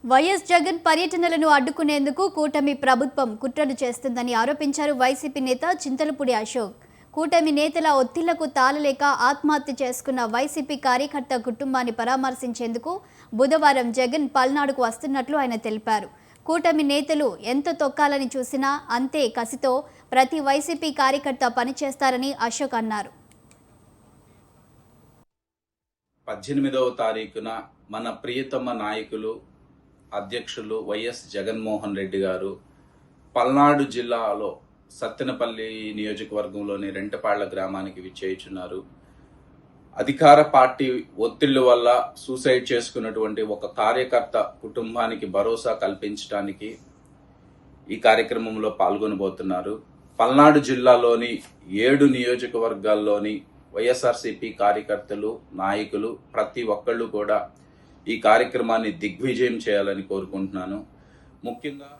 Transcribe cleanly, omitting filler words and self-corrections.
YS Jagan పర్యటనలను అడ్డుకునేందుకు కూటమి ప్రభుత్వం కుట్రలు చేస్తుందని ఆరోపించారు వైసీపీ నేత చింతలపూడి అశోక్. కూటమి నేతల ఒత్తిళ్లకు తాళలేక ఆత్మహత్య చేసుకున్న వైసీపీ కార్యకర్త కుటుంబాన్ని పరామర్శించేందుకు బుధవారం జగన్ పల్నాడుకు వస్తున్నట్లు ఆయన తెలిపారు. కూటమి నేతలు ఎంత తొక్కాలని చూసినా అంతే కసితో ప్రతి వైసీపీ కార్యకర్త పనిచేస్తారని అశోక్ అన్నారు. 18వ తారీఖున మన ప్రియతమ నాయకులు అధ్యక్షులు వైఎస్ జగన్మోహన్ రెడ్డి గారు పల్నాడు జిల్లాలో సత్తెనపల్లి నియోజకవర్గంలోని రెంటపాళ్ల గ్రామానికి విచ్చేయుచున్నారు. అధికార పార్టీ ఒత్తిళ్ల వల్ల సూసైడ్ చేసుకున్నటువంటి ఒక కార్యకర్త కుటుంబానికి భరోసా కల్పించడానికి ఈ కార్యక్రమంలో పాల్గొనబోతున్నారు. పల్నాడు జిల్లాలోని 7 నియోజకవర్గాల్లోని వైఎస్ఆర్సీపీ కార్యకర్తలు, నాయకులు ప్రతి ఒక్కళ్ళు కూడా ఈ కార్యక్రమాన్ని దిగ్విజయం చేయాలని కోరుకుంటున్నాను. ముఖ్యంగా